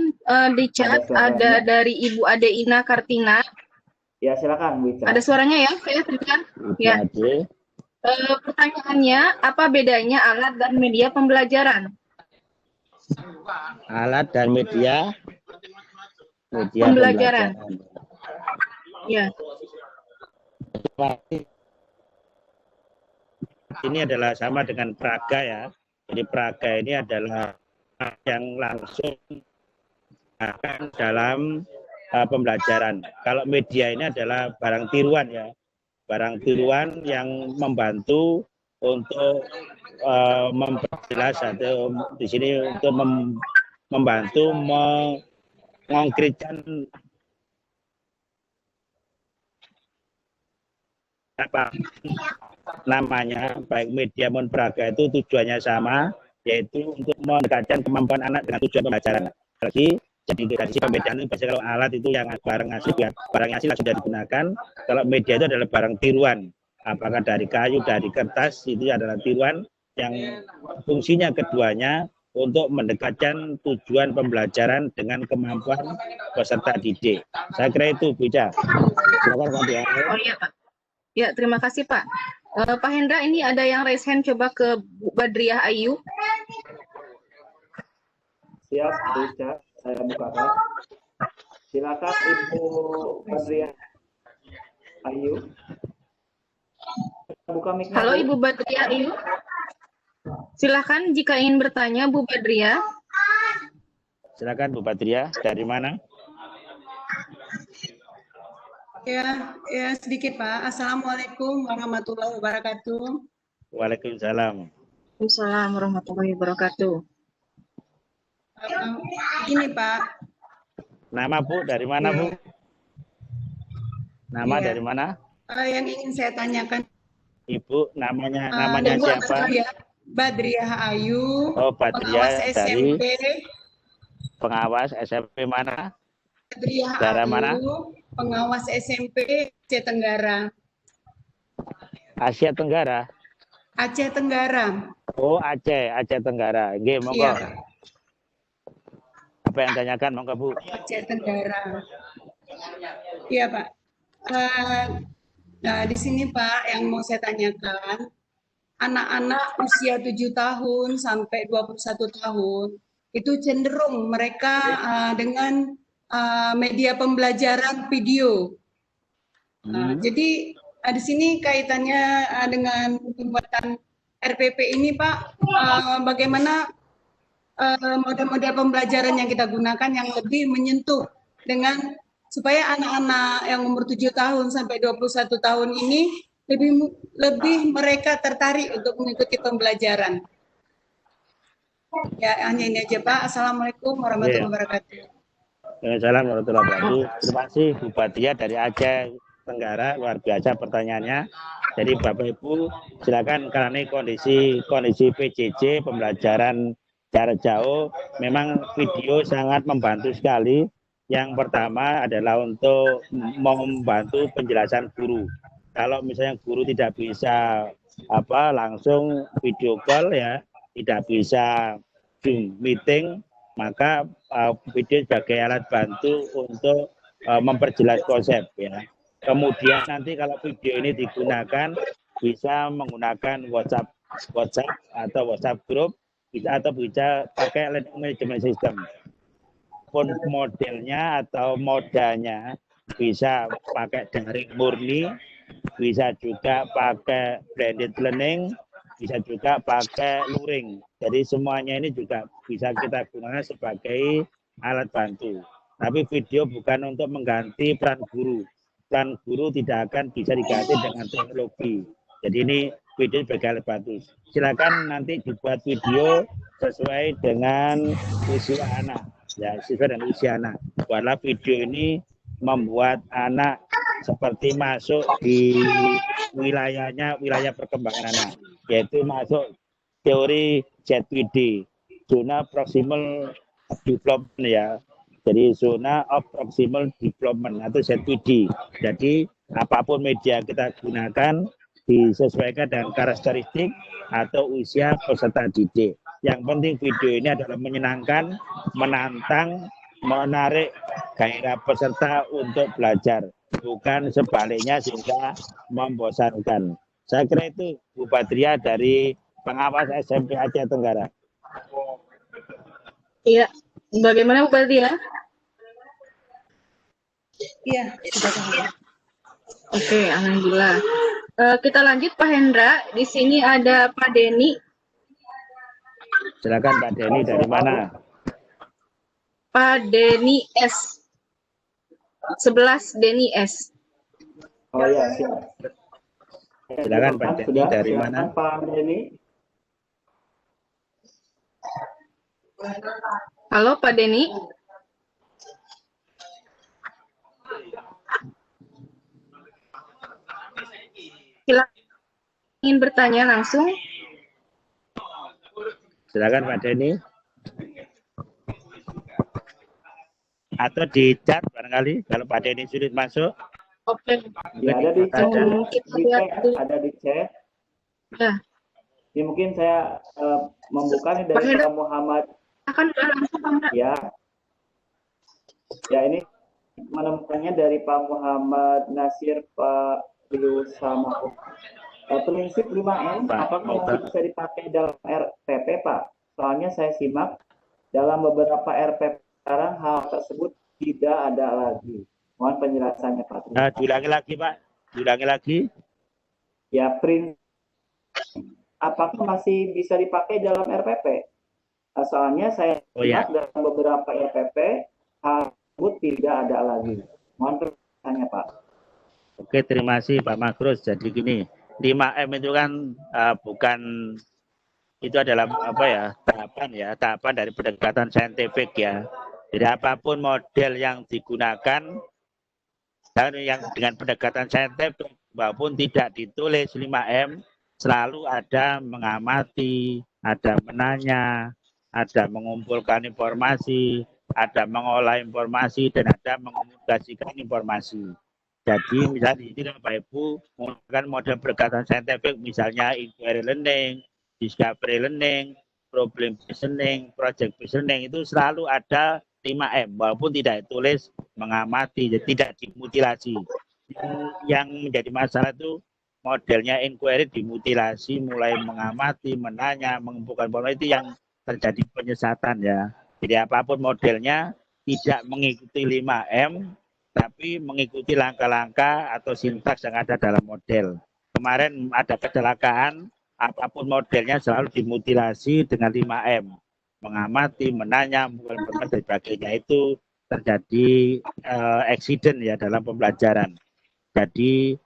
di chat, ada dari Ibu Adeina Kartina. Ya, silakan Bu Ica. Ada suaranya ya, saya dengar. Ya. Ade. Pertanyaannya, apa bedanya alat dan media pembelajaran? Alat dan media Pembelajaran. Ya. Ini adalah sama dengan praga ya. Jadi praga ini adalah yang langsung akan dalam pembelajaran. Kalau media ini adalah barang tiruan ya. Barang tiruan yang membantu untuk memperjelas atau di sini untuk membantu mengkonkretkan apa namanya, baik media maupun praga itu tujuannya sama, yaitu untuk mendekatkan kemampuan anak dengan tujuan pembelajaran. Lagi jadi dari pembedaan itu biasanya kalau alat itu yang barang asli langsung sudah digunakan. Kalau media itu adalah barang tiruan, apakah dari kayu, dari kertas, itu adalah tiruan yang fungsinya keduanya untuk mendekatkan tujuan pembelajaran dengan kemampuan peserta didik. Saya kira itu bisa. Silakan Pak. Oh iya Pak. Ya, terima kasih Pak. Pak Hendra, ini ada yang raise hand, coba ke Bu Badriah Ayu. Siap, Bu Ica. Saya bukakan. Silakan Ibu Badriah Ayu. Buka mic-nya. Halo Ibu Badriah Ayu. Silakan jika ingin bertanya Bu Badriah. Silakan Bu Badriah, dari mana? Ya, sedikit Pak. Assalamualaikum warahmatullahi wabarakatuh. Waalaikumsalam. Waalaikumsalam warahmatullahi wabarakatuh. Ini Pak. Nama Bu, dari mana Bu? Nama Iya. dari mana? Yang ingin saya tanyakan. Ibu, namanya Bu, siapa? saya Badriah Ayu. Oh, Badriah Pengawas dari SMP. pengawas SMP mana? Badriah Daerah Ayu, mana? pengawas SMP Aceh Tenggara. Asia Tenggara. Aceh Tenggara. Oh, Aceh Tenggara. Nggih, monggo. Iya. Apa yang tanyakan, monggo Bu? Aceh Tenggara. Iya Pak. Nah, di sini Pak yang mau saya tanyakan, anak-anak usia 7 tahun sampai 21 tahun itu cenderung mereka dengan media pembelajaran video. Jadi di sini kaitannya dengan pembuatan RPP ini Pak, bagaimana model-model pembelajaran yang kita gunakan yang lebih menyentuh dengan supaya anak-anak yang umur 7 tahun sampai 21 tahun ini lebih mereka tertarik untuk mengikuti pembelajaran. Ya, hanya ini aja Pak. Assalamualaikum warahmatullahi wabarakatuh. Waalaikumsalam warahmatullahi wabarakatuh. Terima kasih Bu Badriah dari Aceh Tenggara, luar biasa pertanyaannya. Jadi Bapak Ibu silakan, karena ini kondisi PJJ pembelajaran jarak jauh, memang video sangat membantu sekali. Yang pertama adalah untuk membantu penjelasan guru. Kalau misalnya guru tidak bisa langsung video call ya, tidak bisa Zoom meeting, maka video sebagai alat bantu untuk memperjelas konsep ya. Kemudian nanti kalau video ini digunakan bisa menggunakan WhatsApp atau WhatsApp group, atau bisa pakai learning management system. Pun modelnya atau modanya bisa pakai daring murni, bisa juga pakai blended learning, bisa juga pakai luring. Jadi semuanya ini juga bisa kita gunakan sebagai alat bantu. Tapi video bukan untuk mengganti peran guru. Peran guru tidak akan bisa diganti dengan teknologi. Jadi ini video sebagai alat bantu. Silakan nanti dibuat video sesuai dengan usia anak. Ya, sesuai dengan usia anak. Buatlah video ini membuat anak seperti masuk di wilayah perkembangan anak, yaitu masuk teori ZPD, zona proximal development ya. Jadi zona of proximal development atau ZPD. Jadi apapun media kita gunakan disesuaikan dengan karakteristik atau usia peserta didik. Yang penting video ini adalah menyenangkan, menantang, menarik gairah peserta untuk belajar, bukan sebaliknya sehingga membosankan. Saya kira itu Bu Badria dari pengawas SMP Aceh Tenggara. Iya, bagaimana Bu Badria? Iya, Oke, alhamdulillah. Kita lanjut Pak Hendra. Di sini ada Pak Denny. Silakan Pak Denny, dari mana? Pak Denny S. 11 Denny S. Oh ya, siap. Silakan Pak Denny, dari silakan, mana? Pak Denny. Halo Pak Denny. Silakan, ingin bertanya langsung. Silakan Pak Denny. Atau di chat barangkali kalau Pak Denny sulit masuk. Oke. Ya, ada di chat, Kita lihat dulu. ada di chat. Ya. Ini mungkin saya membuka nih dari Pak Muhammad. Akan langsung Pak Hendra. Ya. Ya, ini menemukannya dari Pak Muhammad Nasir Pak Yusama. Prinsip 5M apakah masih bisa dipakai dalam RPP, Pak? Soalnya saya simak dalam beberapa RPP sekarang hal tersebut tidak ada lagi. Mohon penjelasannya, Pak. Diulangi lagi Pak, diulangi lagi. Ya, prinsip apakah masih bisa dipakai dalam RPP? Soalnya saya simak dalam beberapa RPP hal tersebut tidak ada lagi. Mohon penjelasannya, Pak. Oke, terima kasih Pak Makrus. Jadi gini, 5M itu kan bukan, itu adalah apa ya, tahapan dari pendekatan saintifik ya. Jadi apapun model yang digunakan dan yang dengan pendekatan saintifik walaupun tidak ditulis 5M, selalu ada mengamati, ada menanya, ada mengumpulkan informasi, ada mengolah informasi, dan ada mengomunikasikan informasi. Jadi misalnya di sini Bapak Ibu menggunakan model pendekatan saintifik, misalnya inquiry learning, discovery learning, problem based learning, project based learning, itu selalu ada 5M walaupun tidak ditulis, mengamati, jadi tidak dimutilasi. Yang menjadi masalah itu modelnya inquiry dimutilasi, mulai mengamati, menanya, mengumpulkan informasi, itu yang terjadi penyesatan ya. Jadi apapun modelnya tidak mengikuti 5M, tapi mengikuti langkah-langkah atau sintaks yang ada dalam model. Kemarin ada kecelakaan, apapun modelnya selalu dimutilasi dengan 5M. Mengamati, menanya, dan sebagainya, itu terjadi accident ya dalam pembelajaran. Jadi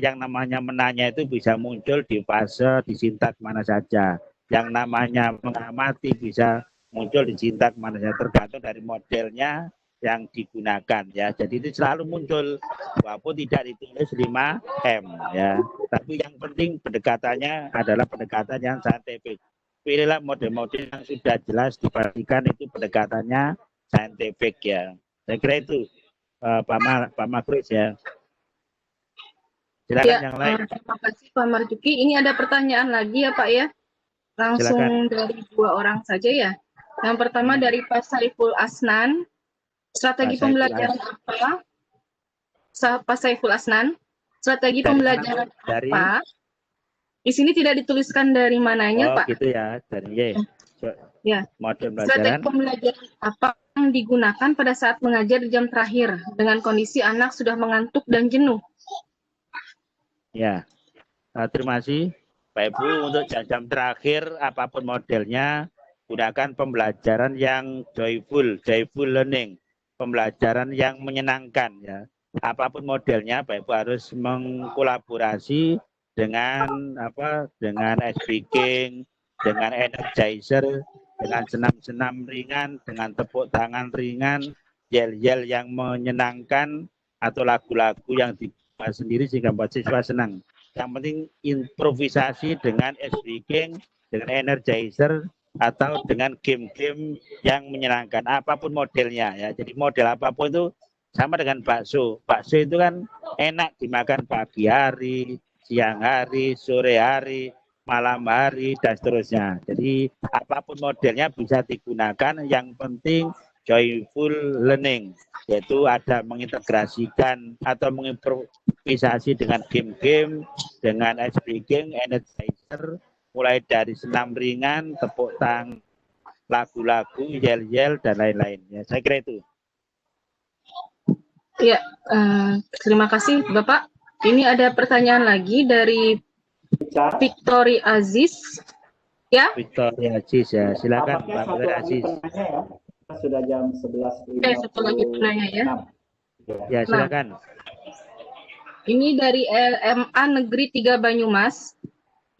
yang namanya menanya itu bisa muncul di fase di sintaks mana saja. Yang namanya mengamati bisa muncul di sintaks mana saja, tergantung dari modelnya yang digunakan ya. Jadi itu selalu muncul walaupun tidak ditulis 5M ya. Tapi yang penting pendekatannya adalah pendekatan yang saintifik. Pilihlah model-model yang sudah jelas dipastikan itu pendekatannya saintifik ya. Saya kira itu Pak Makrus ya. Silakan yang lain. Terima kasih Pak Marjuki. Ini ada pertanyaan lagi ya Pak ya. Langsung silakan. Dari 2 orang saja ya. Yang pertama dari Pak Saiful Asnan. Strategi pembelajaran apa Pak Saiful Asnan. Strategi Dari pembelajaran mana? Dari apa? Di sini tidak dituliskan dari mananya, Pak. gitu ya, dari Ya. model Strategi pembelajaran. pembelajaran apa yang digunakan pada saat mengajar di jam terakhir dengan kondisi anak sudah mengantuk dan jenuh? Ya, terima kasih Pak Ibu. Untuk jam terakhir apapun modelnya, gunakan pembelajaran yang joyful learning, pembelajaran yang menyenangkan ya. Apapun modelnya, Pak Ibu harus mengkolaborasi dengan dengan ice breaking, dengan energizer, dengan senam-senam ringan, dengan tepuk tangan ringan, yel-yel yang menyenangkan, atau lagu-lagu yang dibuat sendiri sehingga buat siswa senang. Yang penting improvisasi dengan ice breaking, dengan energizer, atau dengan game-game yang menyenangkan, apapun modelnya ya. Jadi model apapun itu sama dengan bakso. Bakso itu kan enak dimakan pagi hari, siang hari, sore hari, malam hari, dan seterusnya. Jadi apapun modelnya bisa digunakan, yang penting joyful learning, yaitu ada mengintegrasikan atau mengimprovisasi dengan game-game, dengan ice breaking, energizer, mulai dari senam ringan, tepuk tangan, lagu-lagu, yel-yel, dan lain-lain. Ya, saya kira itu. Ya, terima kasih Bapak. Ini ada pertanyaan lagi dari Victory Aziz. Ya. Victory Aziz ya, silakan Pak Satu Victory lagi Aziz. penanya ya. Kita sudah jam 11.56. Satu lagi penanya ya. Ya, silakan. Ini dari LMA Negeri 3 Banyumas.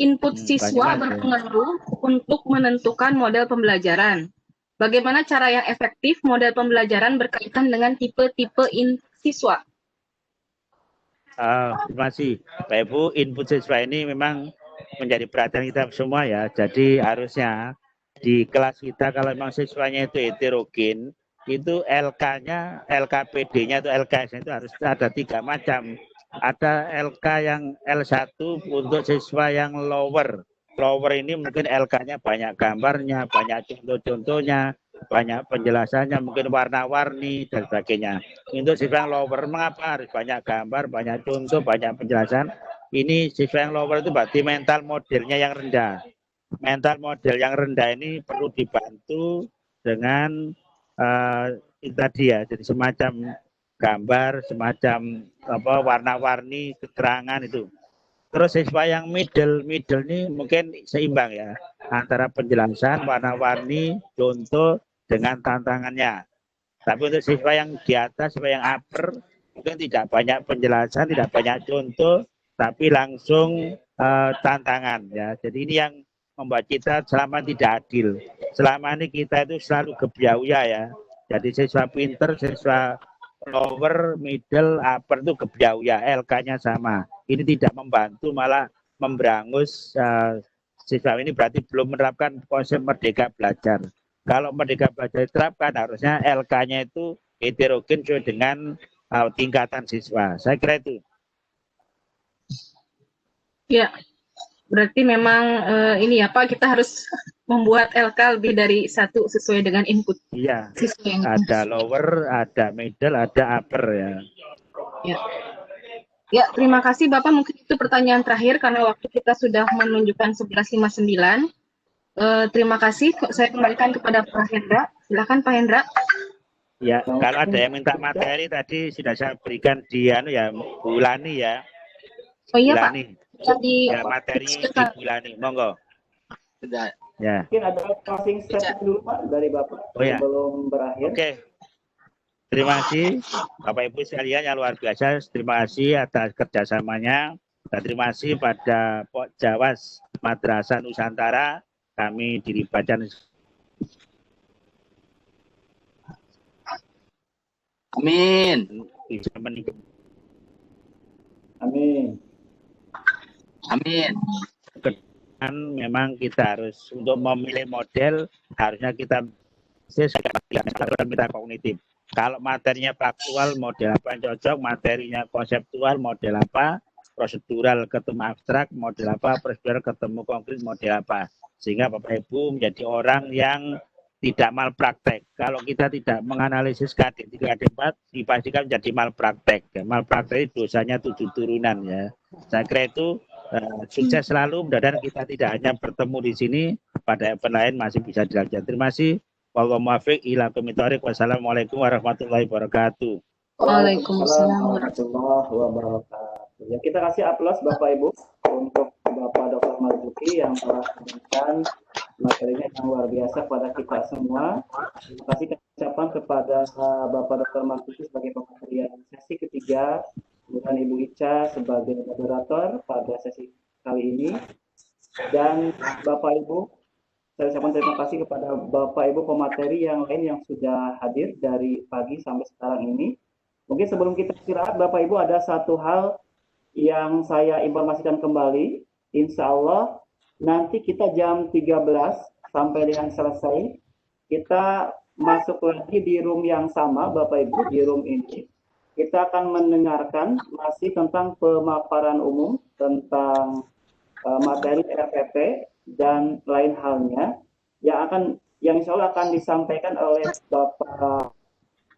Input siswa Banyumas, berpengaruh untuk menentukan model pembelajaran. Bagaimana cara yang efektif model pembelajaran berkaitan dengan tipe-tipe siswa? Terima kasih Pak Ibu. Input siswa ini memang menjadi perhatian kita semua ya. Jadi harusnya di kelas kita kalau memang siswanya itu heterogen, itu LK-nya, LKPD-nya atau LKS-nya itu harus ada 3 macam. Ada LK yang L1 untuk siswa yang lower. Lower ini mungkin LK-nya banyak gambarnya, banyak contoh-contohnya, banyak penjelasannya, mungkin warna-warni dan sebagainya. Untuk siswa yang lower, mengapa harus banyak gambar, banyak contoh, banyak penjelasan? Ini siswa yang lower itu berarti mental modelnya yang rendah. Mental model yang rendah ini perlu dibantu dengan tadi ya, jadi semacam gambar, semacam warna-warni, keterangan itu. Terus siswa yang middle ini mungkin seimbang ya, antara penjelasan, warna-warni, contoh dengan tantangannya. Tapi untuk siswa yang di atas, siswa yang upper, mungkin tidak banyak penjelasan, tidak banyak contoh, tapi langsung tantangan ya. Jadi ini yang membuat kita selama tidak adil. Selama ini kita itu selalu gebyauya ya. Jadi siswa pinter, siswa lower, middle, upper itu gebyauya, LK-nya sama. Ini tidak membantu, malah memberangus siswa ini, berarti belum menerapkan konsep merdeka belajar. Kalau merdeka belajar diterapkan, harusnya LK-nya itu heterogen sesuai dengan tingkatan siswa. Saya kira itu. Ya, berarti memang ini ya Pak, kita harus membuat LK lebih dari satu sesuai dengan input. Iya, ada lower, ada middle, ada upper ya. Ya. Ya, terima kasih Bapak. Mungkin itu pertanyaan terakhir karena waktu kita sudah menunjukkan 11.59. Terima kasih. Saya kembalikan kepada Pak Hendra. Silakan Pak Hendra. Ya, kalau ada yang minta materi tadi sudah saya berikan di Bu Lani ya. Oh iya Bulani. Pak. Ya, materi di Bulani. Monggo. Sudah. Ya. Mungkin ada closing statement dulu Pak dari Bapak sebelum berakhir. Oke. Terima kasih Bapak Ibu sekalian yang luar biasa. Terima kasih atas kerjasamanya. Dan terima kasih pada Pok Jawas Madrasah Nusantara. Kami dilibatkan. Amin. Amin. Amin. Memang kita harus untuk memilih model harusnya kita kognitif. Kalau materinya faktual, model apa yang cocok, materinya konseptual, model apa, prosedural ketemu abstrak, model apa, prosedural ketemu konkret, model apa. Sehingga Bapak Ibu menjadi orang yang tidak malpraktek. Kalau kita tidak menganalisis KD3 KD4 dipastikan menjadi malpraktek. Malpraktek itu dosanya 7 turunan ya. Saya kira itu sukses selalu. Mudah-mudahan kita tidak hanya bertemu di sini, pada event lain masih bisa dilanjutkan. Terima kasih. Wallahu muwaffiq ila aqwamit thoriq. Wassalamualaikum warahmatullahi wabarakatuh. Waalaikumsalam warahmatullahi wabarakatuh. Ya, kita kasih aplaus Bapak Ibu untuk Bapak Dr. Marzuki yang telah memberikan materinya yang luar biasa pada kita semua. Terima kasih ucapan kepada Bapak Dr. Marzuki sebagai pemateri sesi ketiga, kemudian Ibu Ica sebagai moderator pada sesi kali ini. Dan Bapak Ibu, saya ucapkan terima kasih kepada Bapak Ibu pemateri yang lain yang sudah hadir dari pagi sampai sekarang ini. Mungkin sebelum kita istirahat, Bapak Ibu, ada satu hal yang saya informasikan kembali. Insya Allah nanti kita jam 13 sampai dengan selesai, kita masuk lagi di room yang sama, Bapak Ibu, di room ini. Kita akan mendengarkan masih tentang pemaparan umum, tentang materi RPP dan lain halnya yang insya Allah akan disampaikan oleh Bapak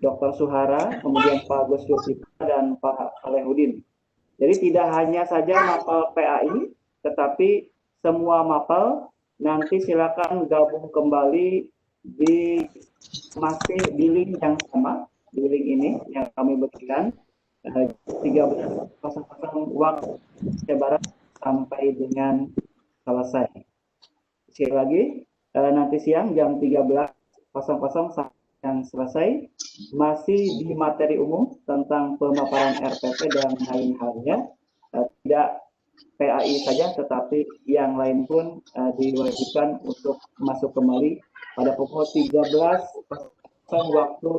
Dr. Suhara, kemudian Pak Gus Yusuf dan Pak Alehudin. Jadi tidak hanya saja mapel PAI, tetapi semua mapel nanti silakan gabung kembali masih di link yang sama, di link ini yang kami berikan 13.00 waktu Indonesia Barat sampai dengan selesai. Sekali lagi nanti siang jam 13.00 sampai yang selesai masih di materi umum tentang pemaparan RPP dan lain halnya, tidak PAI saja tetapi yang lain pun diwajibkan untuk masuk kembali pada pukul 13.00 waktu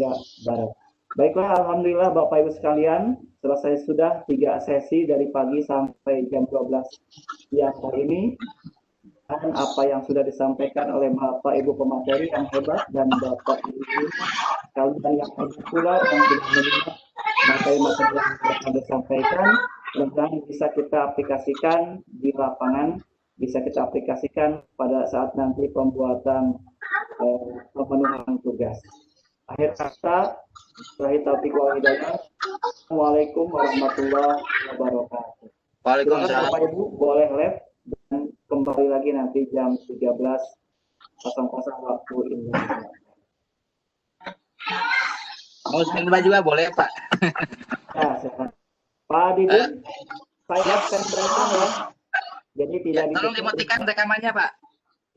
ya Barat. Baiklah, alhamdulillah Bapak Ibu sekalian, selesai sudah 3 sesi dari pagi sampai jam 12 siang hari ini. Dan apa yang sudah disampaikan oleh Bapak Ibu pemateri yang hebat dan Bapak Ibu kalian yang hebat pula yang sudah melihat materi-materi yang sudah disampaikan, mudah-mudahan bisa kita aplikasikan di lapangan, bisa kita aplikasikan pada saat nanti pembuatan pemenuhan tugas. Akhir kata, wabillahi taufiq wal hidayah. Assalamualaikum warahmatullahi wabarakatuh. Waalaikumsalam. Bapak Ibu boleh live dan kembali lagi nanti jam 13.00 waktu Indonesia. Mau standby juga boleh, Pak. Ya, silakan. Pak Didin, saya standby ya. Jadi tidak Ya, tolong dimatikan rekamannya, Pak.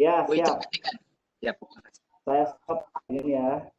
Ya, Bu Ica, siap. matikan. Siap. Saya stop ini ya.